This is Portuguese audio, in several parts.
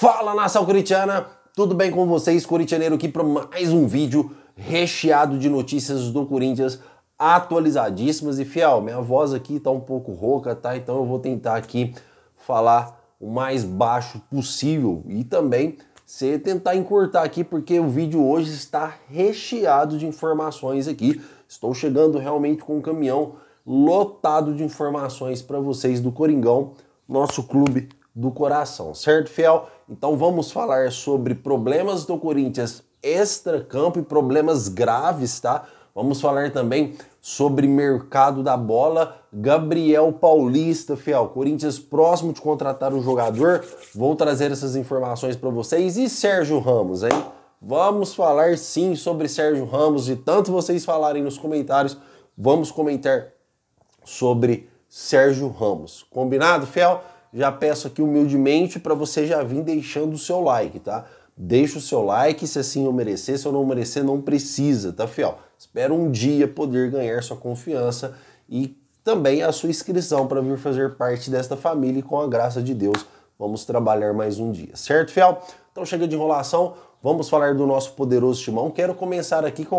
Fala, nação corintiana, tudo bem com vocês? Corintianeiro aqui para mais um vídeo recheado de notícias do Corinthians atualizadíssimas. E fiel, minha voz aqui tá um pouco rouca, tá? Então eu vou tentar aqui falar o mais baixo possível e também tentar encurtar aqui, porque o vídeo hoje está recheado de informações aqui. Estou chegando realmente com um caminhão lotado de informações para vocês do Coringão, nosso clube do coração, certo, fiel? Então vamos falar sobre problemas do Corinthians extra-campo e problemas graves, tá? Vamos falar também sobre mercado da bola, Gabriel Paulista, fiel. Corinthians próximo de contratar um jogador, vou trazer essas informações para vocês. E Sérgio Ramos, hein? Vamos falar sim sobre Sérgio Ramos, e tanto vocês falarem nos comentários, vamos comentar sobre Sérgio Ramos. Combinado, fiel? Já peço aqui humildemente para você já vir deixando o seu like, tá? Deixa o seu like, se assim eu merecer, se eu não merecer, não precisa, tá, fiel? Espero um dia poder ganhar sua confiança e também a sua inscrição para vir fazer parte desta família, e com a graça de Deus vamos trabalhar mais um dia, certo, fiel? Então chega de enrolação, vamos falar do nosso poderoso timão. Quero começar aqui com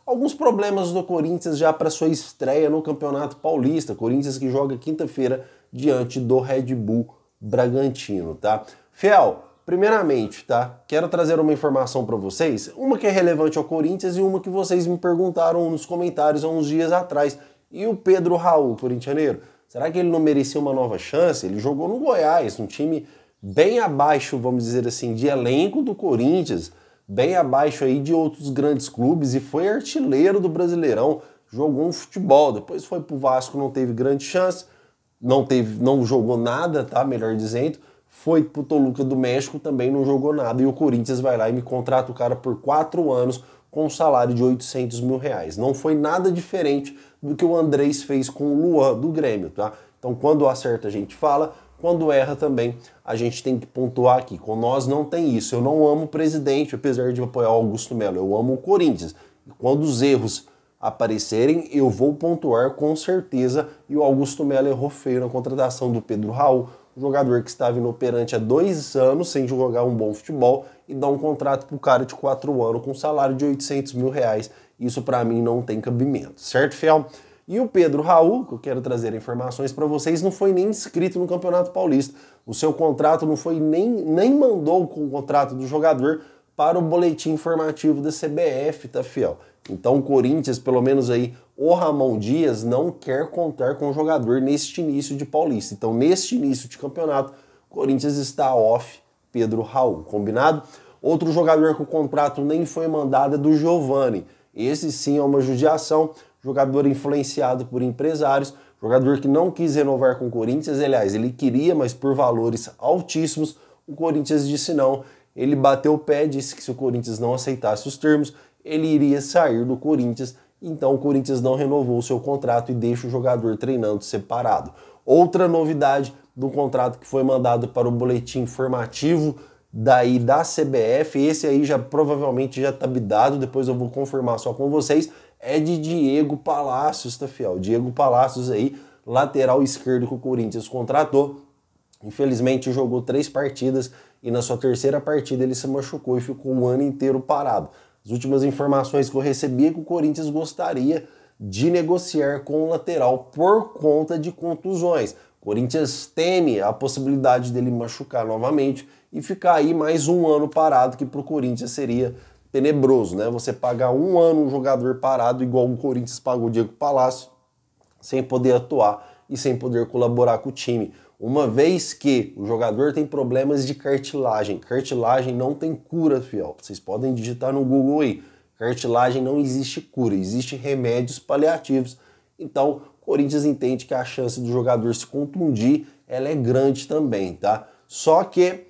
alguns problemas do Corinthians já para sua estreia no Campeonato Paulista. Corinthians que joga quinta-feira diante do Red Bull Bragantino, tá? Fiel, primeiramente, tá? Quero trazer uma informação para vocês, uma que é relevante ao Corinthians e uma que vocês me perguntaram nos comentários há uns dias atrás. E o Pedro Raul, corintianeiro, será que ele não merecia uma nova chance? Ele jogou no Goiás, um time bem abaixo, vamos dizer assim, de elenco do Corinthians, bem abaixo aí de outros grandes clubes, e foi artilheiro do Brasileirão, jogou um futebol, depois foi pro Vasco, não teve grande chance, não jogou nada, tá? Melhor dizendo, foi pro Toluca do México, também não jogou nada, e o Corinthians vai lá e me contrata o cara por 4 anos com um salário de 800 mil reais. Não foi nada diferente do que o Andrés fez com o Luan do Grêmio, tá? Então quando acerta a gente fala, quando erra também a gente tem que pontuar aqui. Com nós não tem isso. Eu não amo o presidente, apesar de apoiar o Augusto Melo, eu amo o Corinthians. E quando os erros aparecerem, eu vou pontuar com certeza, e o Augusto Melo errou feio na contratação do Pedro Raul, um jogador que estava inoperante há 2 anos, sem jogar um bom futebol, e dá um contrato pro cara de 4 anos com um salário de 800 mil reais. Isso para mim não tem cabimento, certo, fiel? E o Pedro Raul, que eu quero trazer informações para vocês, não foi nem inscrito no Campeonato Paulista. O seu contrato não foi nem mandou o contrato do jogador para o boletim informativo da CBF, tá, fiel? Então o Corinthians, pelo menos aí, o Ramon Dias não quer contar com o jogador neste início de Paulista. Então neste início de campeonato, o Corinthians está off Pedro Raul, combinado? Outro jogador que o contrato nem foi mandado é do Giovani. Esse sim é uma judiação, jogador influenciado por empresários, jogador que não quis renovar com o Corinthians. Aliás, ele queria, mas por valores altíssimos, o Corinthians disse não. Ele bateu o pé, disse que se o Corinthians não aceitasse os termos, ele iria sair do Corinthians. Então o Corinthians não renovou o seu contrato e deixa o jogador treinando separado. Outra novidade do contrato que foi mandado para o boletim informativo da CBF, esse aí já provavelmente já está bidado, depois eu vou confirmar só com vocês, é de Diego Palacios, tá, fiel? Diego Palacios aí, lateral esquerdo que o Corinthians contratou. Infelizmente jogou 3 partidas e na sua terceira partida ele se machucou e ficou um ano inteiro parado. As últimas informações que eu recebi é que o Corinthians gostaria de negociar com o lateral por conta de contusões. O Corinthians teme a possibilidade dele machucar novamente e ficar aí mais um ano parado, que para o Corinthians seria tenebroso, né? Você pagar um ano um jogador parado, igual o Corinthians pagou o Diego Palacio, sem poder atuar e sem poder colaborar com o time. Uma vez que o jogador tem problemas de cartilagem. Cartilagem não tem cura, fiel. Vocês podem digitar no Google aí. Cartilagem não existe cura, existe remédios paliativos. Então, o Corinthians entende que a chance do jogador se contundir, ela é grande também, tá? Só que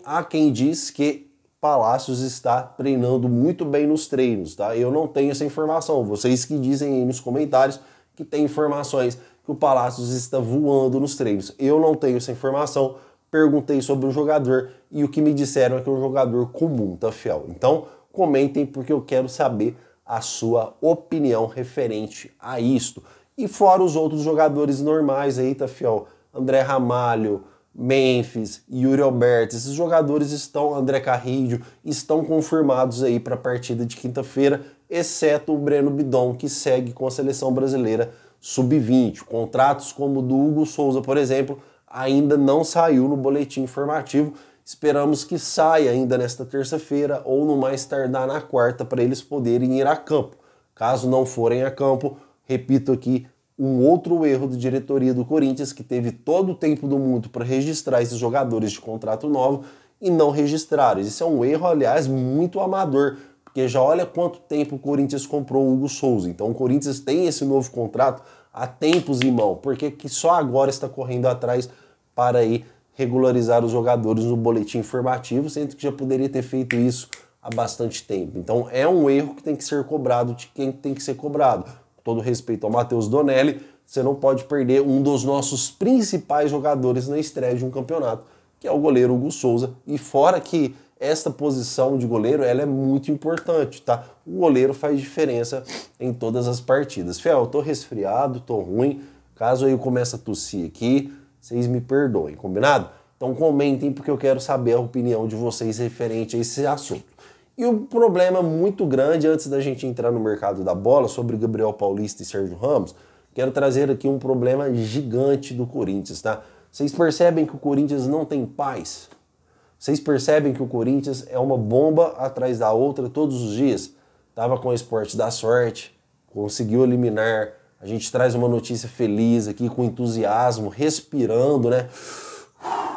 há quem diz que Palacios está treinando muito bem nos treinos, tá? Eu não tenho essa informação. Vocês que dizem aí nos comentários que tem informações que o Palacios está voando nos treinos. Eu não tenho essa informação, perguntei sobre o jogador e o que me disseram é que é um jogador comum, tá, fiel? Então, comentem porque eu quero saber a sua opinião referente a isto. E fora os outros jogadores normais aí, tá, fiel? André Ramalho, Memphis, Yuri Alberto, esses jogadores estão, André Carrillo, estão confirmados aí para a partida de quinta-feira, exceto o Breno Bidon, que segue com a seleção brasileira sub-20. Contratos como o do Hugo Souza, por exemplo, ainda não saiu no boletim informativo. Esperamos que saia ainda nesta terça-feira ou no mais tardar na quarta para eles poderem ir a campo. Caso não forem a campo, repito aqui, um outro erro da diretoria do Corinthians, que teve todo o tempo do mundo para registrar esses jogadores de contrato novo e não registraram. Isso é um erro, aliás, muito amador, porque já olha quanto tempo o Corinthians comprou o Hugo Souza. Então o Corinthians tem esse novo contrato há tempos em mão, porque que só agora está correndo atrás para ir regularizar os jogadores no boletim informativo, sendo que já poderia ter feito isso há bastante tempo. Então é um erro que tem que ser cobrado de quem tem que ser cobrado. Todo respeito ao Matheus Donelli, você não pode perder um dos nossos principais jogadores na estreia de um campeonato, que é o goleiro Hugo Souza. E fora que esta posição de goleiro, ela é muito importante, tá? O goleiro faz diferença em todas as partidas. Fiel, eu tô resfriado, tô ruim. Caso eu comece a tossir aqui, vocês me perdoem, combinado? Então comentem, porque eu quero saber a opinião de vocês referente a esse assunto. E um problema muito grande, antes da gente entrar no mercado da bola, sobre Gabriel Paulista e Sérgio Ramos, quero trazer aqui um problema gigante do Corinthians, tá? Vocês percebem que o Corinthians não tem paz? Vocês percebem que o Corinthians é uma bomba atrás da outra todos os dias? Tava com o Sport da Sorte, conseguiu eliminar, a gente traz uma notícia feliz aqui, com entusiasmo, respirando, né?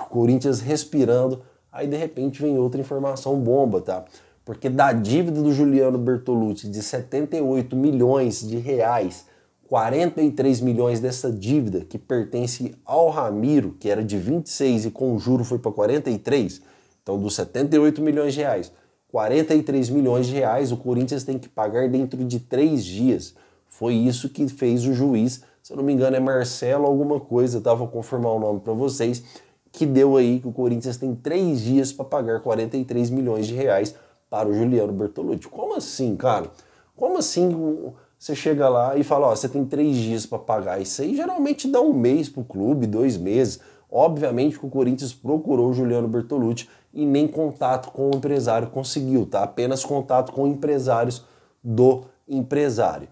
Corinthians respirando, aí de repente vem outra informação bomba, tá? Porque da dívida do Juliano Bertolucci de 78 milhões de reais, 43 milhões dessa dívida que pertence ao Ramiro, que era de 26 e com o juro foi para 43, então dos 78 milhões de reais, 43 milhões de reais o Corinthians tem que pagar dentro de 3 dias. Foi isso que fez o juiz, se eu não me engano é Marcelo alguma coisa, tá? Vou confirmar o nome para vocês, que deu aí que o Corinthians tem 3 dias para pagar 43 milhões de reais para o Juliano Bertolucci. Como assim, cara? Como assim você chega lá e fala, ó, você tem 3 dias para pagar? Isso aí geralmente dá 1 mês pro clube, 2 meses. Obviamente que o Corinthians procurou o Juliano Bertolucci e nem contato com o empresário conseguiu, tá? Apenas contato com empresários do empresário.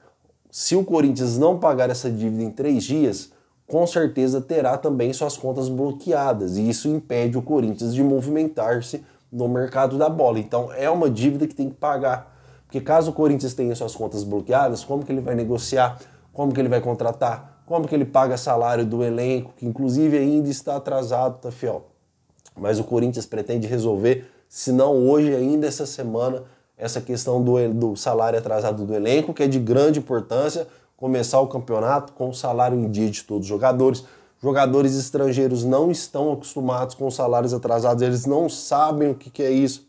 Se o Corinthians não pagar essa dívida em 3 dias, com certeza terá também suas contas bloqueadas. E isso impede o Corinthians de movimentar-se no mercado da bola. Então é uma dívida que tem que pagar. Porque caso o Corinthians tenha suas contas bloqueadas, como que ele vai negociar? Como que ele vai contratar? Como que ele paga salário do elenco, que inclusive ainda está atrasado, tá, fiel? Mas o Corinthians pretende resolver, se não hoje, ainda essa semana, essa questão do salário atrasado do elenco, que é de grande importância, começar o campeonato com o salário em dia de todos os jogadores. Jogadores estrangeiros não estão acostumados com salários atrasados, eles não sabem o que é isso.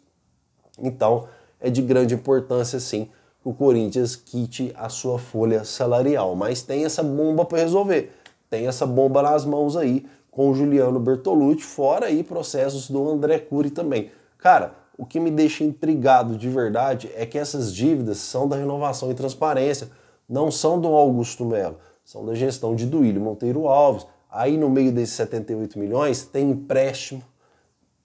Então, é de grande importância, sim, que o Corinthians quite a sua folha salarial. Mas tem essa bomba para resolver. Tem essa bomba nas mãos aí com o Juliano Bertolucci, fora aí processos do André Cury também. Cara, o que me deixa intrigado de verdade é que essas dívidas são da Renovação e Transparência, não são do Augusto Melo, são da gestão de Duílio Monteiro Alves. Aí no meio desses 78 milhões tem empréstimo,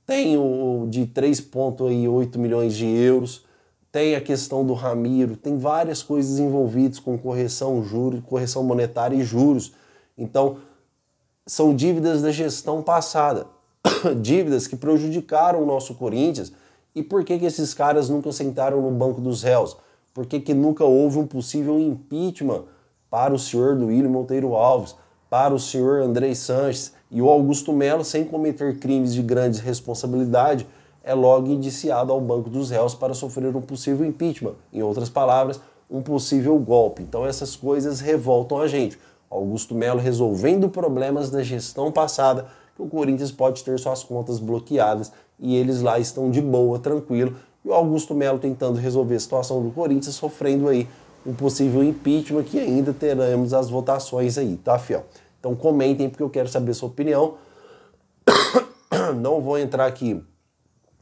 tem o de 3,8 milhões de euros, tem a questão do Ramiro, tem várias coisas envolvidas com correção, juros, correção monetária e juros. Então, são dívidas da gestão passada, dívidas que prejudicaram o nosso Corinthians. E por que esses caras nunca sentaram no banco dos réus? Por que nunca houve um possível impeachment para o senhor Duílio Monteiro Alves, para o senhor André Sanches e o Augusto Melo, sem cometer crimes de grande responsabilidade, é logo indiciado ao banco dos réus para sofrer um possível impeachment. Em outras palavras, um possível golpe. Então essas coisas revoltam a gente. Augusto Melo resolvendo problemas da gestão passada, que o Corinthians pode ter suas contas bloqueadas e eles lá estão de boa, tranquilo. E o Augusto Melo tentando resolver a situação do Corinthians, sofrendo aí um possível impeachment, que ainda teremos as votações aí, tá, fiel? Então comentem, porque eu quero saber a sua opinião. Não vou entrar aqui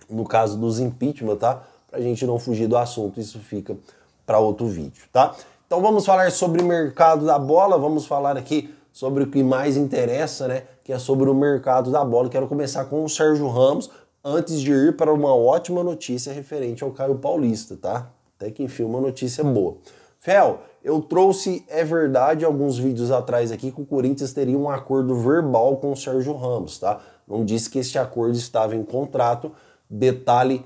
no caso dos impeachment, tá? Pra gente não fugir do assunto, isso fica para outro vídeo, tá? Então vamos falar sobre o mercado da bola, vamos falar aqui sobre o que mais interessa, né? que é sobre o mercado da bola. Quero começar com o Sérgio Ramos, antes de ir para uma ótima notícia referente ao Caio Paulista, tá? Até que enfim, uma notícia boa. Fel, eu trouxe, é verdade, alguns vídeos atrás aqui que o Corinthians teria um acordo verbal com o Sérgio Ramos, tá? Não disse que este acordo estava em contrato, detalhe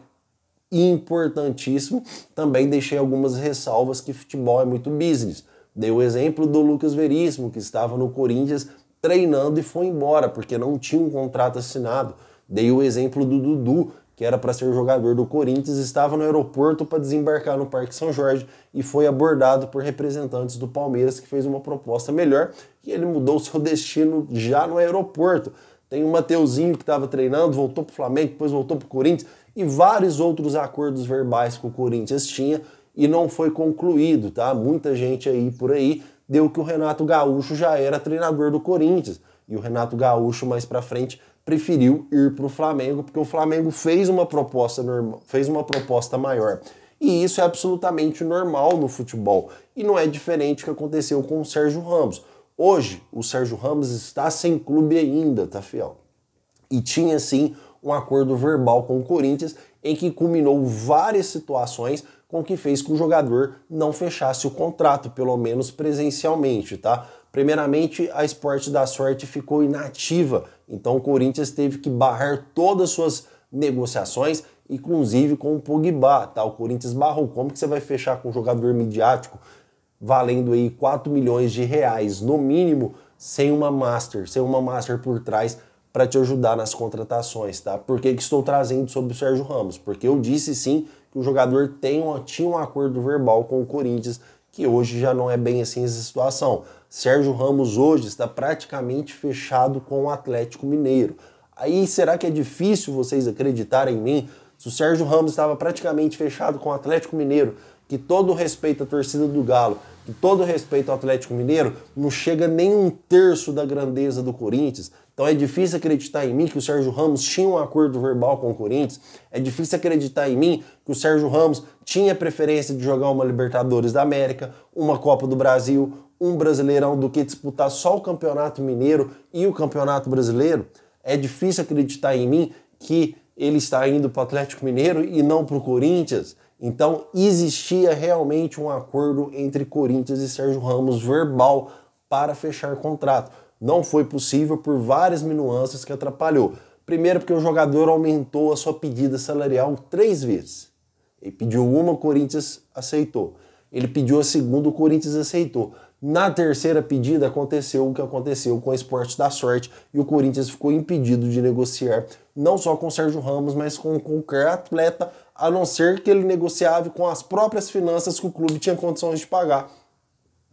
importantíssimo. Também deixei algumas ressalvas que futebol é muito business. Dei o exemplo do Lucas Veríssimo, que estava no Corinthians treinando e foi embora, porque não tinha um contrato assinado. Dei o exemplo do Dudu, que era para ser jogador do Corinthians, estava no aeroporto para desembarcar no Parque São Jorge e foi abordado por representantes do Palmeiras, que fez uma proposta melhor e ele mudou seu destino já no aeroporto. Tem o Mateuzinho que estava treinando, voltou para o Flamengo, depois voltou para o Corinthians e vários outros acordos verbais que o Corinthians tinha e não foi concluído, tá? Muita gente aí por aí deu que o Renato Gaúcho já era treinador do Corinthians e o Renato Gaúcho mais para frente preferiu ir para o Flamengo, porque o Flamengo fez uma proposta maior. E isso é absolutamente normal no futebol. E não é diferente do que aconteceu com o Sérgio Ramos. Hoje, o Sérgio Ramos está sem clube ainda, tá, fiel? E tinha, sim, um acordo verbal com o Corinthians, em que culminou várias situações com que fez que o jogador não fechasse o contrato, pelo menos presencialmente, tá? Primeiramente, a Sport da Sorte ficou inativa, então o Corinthians teve que barrar todas as suas negociações, inclusive com o Pogba, tá? O Corinthians barrou. Como que você vai fechar com um jogador midiático valendo aí 4 milhões de reais no mínimo, sem uma master por trás para te ajudar nas contratações, tá? Por que estou trazendo sobre o Sérgio Ramos? Porque eu disse sim que o jogador tinha um acordo verbal com o Corinthians, que hoje já não é bem assim essa situação. Sérgio Ramos hoje está praticamente fechado com o Atlético Mineiro. Aí será que é difícil vocês acreditarem em mim? Se o Sérgio Ramos estava praticamente fechado com o Atlético Mineiro, que todo respeito à torcida do Galo, que todo respeito ao Atlético Mineiro, não chega nem um terço da grandeza do Corinthians. Então é difícil acreditar em mim que o Sérgio Ramos tinha um acordo verbal com o Corinthians. É difícil acreditar em mim que o Sérgio Ramos tinha preferência de jogar uma Libertadores da América, uma Copa do Brasil, um Brasileirão, do que disputar só o Campeonato Mineiro e o Campeonato Brasileiro. É difícil acreditar em mim que ele está indo para o Atlético Mineiro e não para o Corinthians. Então existia realmente um acordo entre Corinthians e Sérgio Ramos verbal para fechar contrato. Não foi possível por várias nuances que atrapalhou. Primeiro porque o jogador aumentou a sua pedida salarial 3 vezes. Ele pediu uma, o Corinthians aceitou. Ele pediu a segunda, o Corinthians aceitou. Na terceira pedida aconteceu o que aconteceu com o Sport da Sorte e o Corinthians ficou impedido de negociar não só com o Sérgio Ramos, mas com qualquer atleta, a não ser que ele negociava com as próprias finanças que o clube tinha condições de pagar.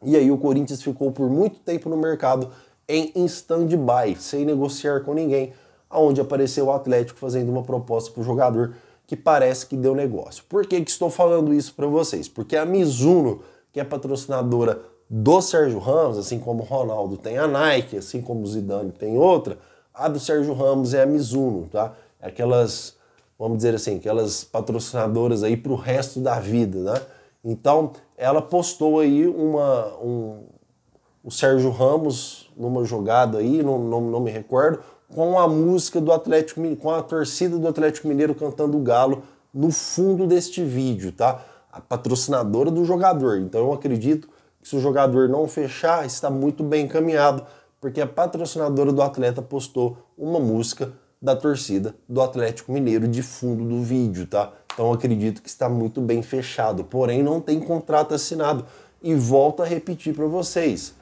E aí o Corinthians ficou por muito tempo no mercado em stand-by, sem negociar com ninguém, aonde apareceu o Atlético fazendo uma proposta para o jogador que parece que deu negócio. Por que estou falando isso para vocês? Porque a Mizuno, que é patrocinadora do Sérgio Ramos, assim como o Ronaldo tem a Nike, assim como o Zidane tem outra, a do Sérgio Ramos é a Mizuno, tá? Aquelas, vamos dizer assim, aquelas patrocinadoras aí pro resto da vida, né? Então, ela postou aí o Sérgio Ramos numa jogada aí, não me recordo, com a música do Atlético, com a torcida do Atlético Mineiro cantando o Galo no fundo deste vídeo, tá? A patrocinadora do jogador. Então eu acredito que se o jogador não fechar, está muito bem encaminhado, porque a patrocinadora do atleta postou uma música da torcida do Atlético Mineiro de fundo do vídeo, tá? Então eu acredito que está muito bem fechado, porém não tem contrato assinado. E volto a repetir para vocês,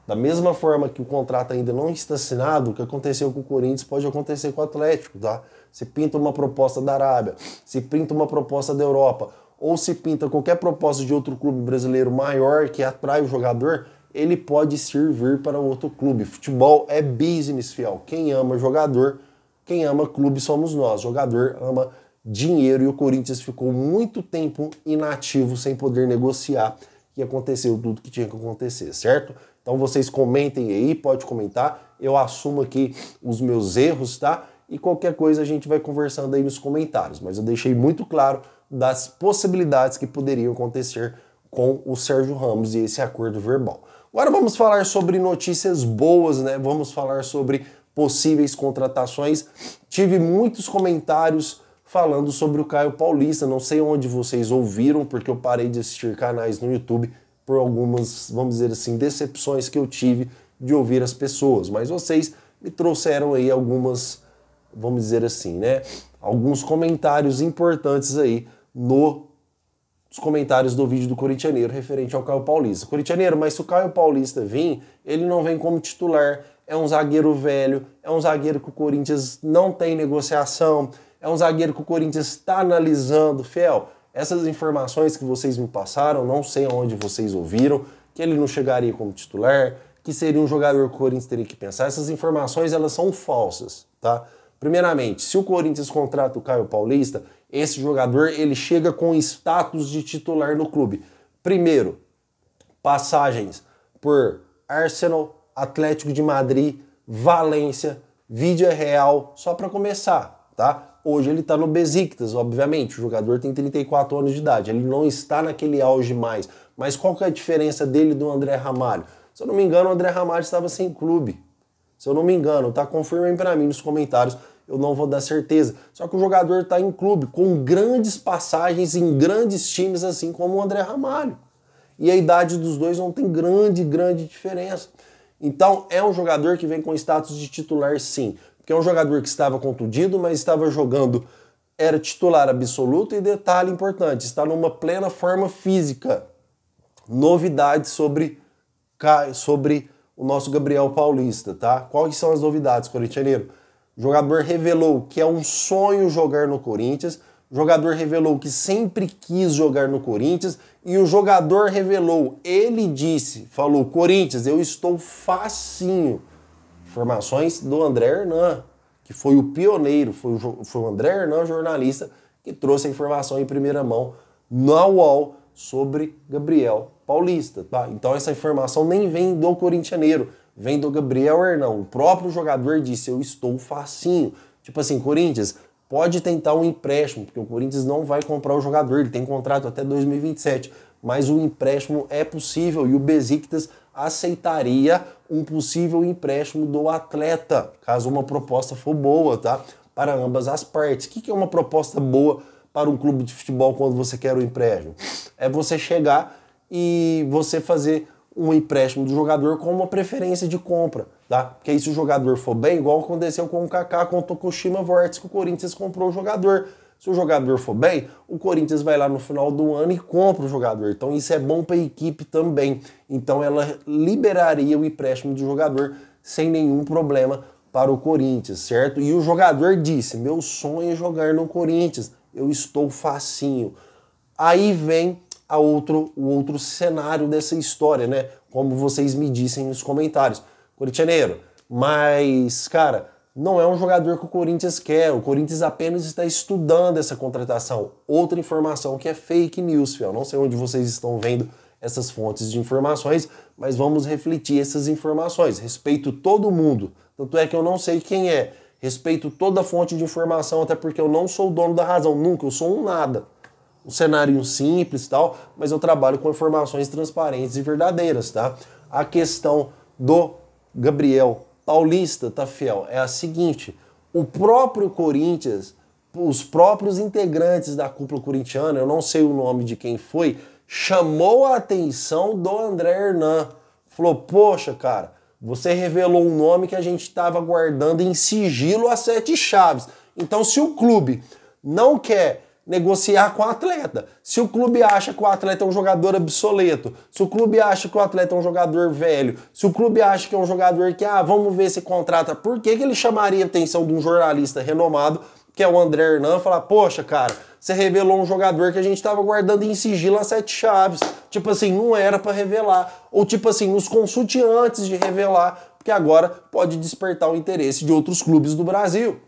da mesma forma que o contrato ainda não está assinado, o que aconteceu com o Corinthians pode acontecer com o Atlético, tá? Se pinta uma proposta da Arábia, se pinta uma proposta da Europa, ou se pinta qualquer proposta de outro clube brasileiro maior que atrai o jogador, ele pode servir para outro clube. Futebol é business, fiel. Quem ama jogador, quem ama clube somos nós. Jogador ama dinheiro e o Corinthians ficou muito tempo inativo sem poder negociar e aconteceu tudo que tinha que acontecer, certo? Então vocês comentem aí, pode comentar, eu assumo aqui os meus erros, tá? E qualquer coisa a gente vai conversando aí nos comentários, mas eu deixei muito claro das possibilidades que poderiam acontecer com o Sérgio Ramos e esse acordo verbal. Agora vamos falar sobre notícias boas, né? Vamos falar sobre possíveis contratações. Tive muitos comentários falando sobre o Caio Paulista, não sei onde vocês ouviram, porque eu parei de assistir canais no YouTube por algumas, vamos dizer assim, decepções que eu tive de ouvir as pessoas, mas vocês me trouxeram aí algumas, vamos dizer assim, né, alguns comentários importantes aí nos comentários do vídeo do Corintianeiro referente ao Caio Paulista. Corintianeiro, mas se o Caio Paulista vir, ele não vem como titular, é um zagueiro velho, é um zagueiro que o Corinthians não tem negociação, é um zagueiro que o Corinthians está analisando. Fiel, essas informações que vocês me passaram, não sei onde vocês ouviram, que ele não chegaria como titular, que seria um jogador que o Corinthians teria que pensar. Essas informações, elas são falsas, tá? Primeiramente, se o Corinthians contrata o Caio Paulista, esse jogador, ele chega com status de titular no clube. Primeiro, passagens por Arsenal, Atlético de Madrid, Valência, Vídea Real, só para começar, tá? Hoje ele está no Besiktas, obviamente, o jogador tem 34 anos de idade, ele não está naquele auge mais. Mas qual que é a diferença dele do André Ramalho? Se eu não me engano, o André Ramalho estava sem clube. Se eu não me engano, tá? Confirmem para mim nos comentários, eu não vou dar certeza. Só que o jogador está em clube, com grandes passagens em grandes times, assim como o André Ramalho. E a idade dos dois não tem grande diferença. Então, é um jogador que vem com status de titular, sim. Porque é um jogador que estava contundido, mas estava jogando, era titular absoluto, e detalhe importante, está numa plena forma física. Novidades sobre o nosso Gabriel Paulista, tá? Quais são as novidades, corintianeiro? O jogador revelou que é um sonho jogar no Corinthians, o jogador revelou que sempre quis jogar no Corinthians, e o jogador revelou, ele disse, falou, Corinthians, eu estou facinho. Informações do André Hernan, que foi o pioneiro, foi o André Hernan, jornalista, que trouxe a informação em primeira mão na UOL sobre Gabriel Paulista, tá? Então essa informação nem vem do corintianeiro, vem do Gabriel Hernan. O próprio jogador disse, eu estou facinho. Tipo assim, Corinthians, pode tentar um empréstimo, porque o Corinthians não vai comprar o jogador, ele tem contrato até 2027, mas o empréstimo é possível e o Besiktas aceitaria um possível empréstimo do atleta, caso uma proposta for boa, tá? Para ambas as partes. O que é uma proposta boa para um clube de futebol quando você quer um empréstimo? É você chegar e você fazer um empréstimo do jogador com uma preferência de compra, tá? Porque aí se o jogador for bem, igual aconteceu com o Kaká, com o Tokushima Vortex, que o Corinthians comprou o jogador. Se o jogador for bem, o Corinthians vai lá no final do ano e compra o jogador. Então isso é bom para a equipe também. Então ela liberaria o empréstimo do jogador sem nenhum problema para o Corinthians, certo? E o jogador disse, meu sonho é jogar no Corinthians, eu estou facinho. Aí vem o outro cenário dessa história, né? Como vocês me dissem nos comentários. Corintianeiro, mas, cara, não é um jogador que o Corinthians quer. O Corinthians apenas está estudando essa contratação. Outra informação que é fake news, fiel. Não sei onde vocês estão vendo essas fontes de informações, mas vamos refletir essas informações. Respeito todo mundo. Tanto é que eu não sei quem é. Respeito toda fonte de informação, até porque eu não sou o dono da razão. Nunca, eu sou um nada. Um cenário simples e tal, mas eu trabalho com informações transparentes e verdadeiras, tá? A questão do Gabriel Paulista, tá, fiel? É a seguinte, o próprio Corinthians, os próprios integrantes da cúpula corintiana, eu não sei o nome de quem foi, chamou a atenção do André Hernan. Falou, poxa, cara, você revelou um nome que a gente estava guardando em sigilo a 7 chaves. Então, se o clube não quer negociar com o atleta, se o clube acha que o atleta é um jogador obsoleto, se o clube acha que o atleta é um jogador velho, se o clube acha que é um jogador que, vamos ver se contrata, por que ele chamaria a atenção de um jornalista renomado, que é o André Hernan, falar, poxa, cara, você revelou um jogador que a gente estava guardando em sigilo a 7 chaves. Tipo assim, não era para revelar. Ou tipo assim, nos consulte antes de revelar, porque agora pode despertar o interesse de outros clubes do Brasil.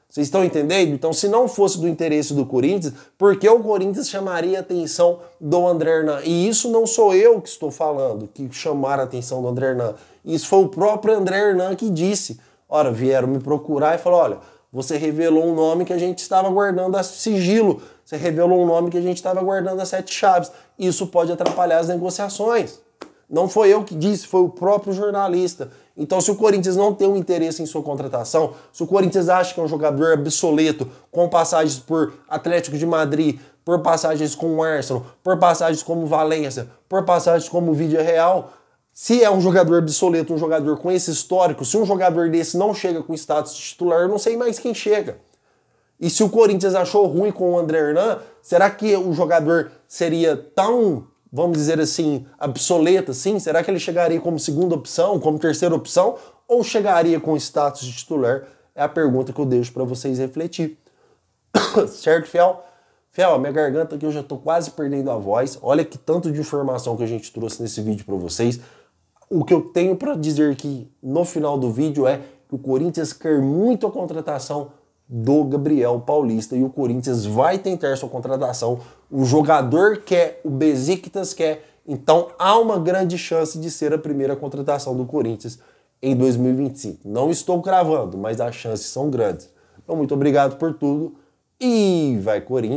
Vocês estão entendendo? Então, se não fosse do interesse do Corinthians, por que o Corinthians chamaria a atenção do André Hernan? E isso não sou eu que estou falando, que chamaram a atenção do André Hernan. Isso foi o próprio André Hernan que disse. Ora, vieram me procurar e falaram, olha, você revelou um nome que a gente estava guardando a sigilo. Você revelou um nome que a gente estava guardando a 7 chaves. Isso pode atrapalhar as negociações. Não foi eu que disse, foi o próprio jornalista. Então, se o Corinthians não tem um interesse em sua contratação, se o Corinthians acha que é um jogador obsoleto, com passagens por Atlético de Madrid, por passagens com o Arsenal, por passagens como Valência, por passagens como Villarreal, se é um jogador obsoleto, um jogador com esse histórico, se um jogador desse não chega com status de titular, eu não sei mais quem chega. E se o Corinthians achou ruim com o André Hernan, será que o jogador seria tão, vamos dizer assim, obsoleto assim? Será que ele chegaria como segunda opção, como terceira opção? Ou chegaria com status de titular? É a pergunta que eu deixo para vocês refletir. Certo, Fiel? Fiel, a minha garganta aqui eu já tô quase perdendo a voz. Olha que tanto de informação que a gente trouxe nesse vídeo para vocês. O que eu tenho para dizer aqui no final do vídeo é que o Corinthians quer muito a contratação do Gabriel Paulista e o Corinthians vai tentar sua contratação. O jogador quer, o Besiktas quer, então há uma grande chance de ser a primeira contratação do Corinthians em 2025. Não estou cravando, mas as chances são grandes. Então, muito obrigado por tudo e vai Corinthians!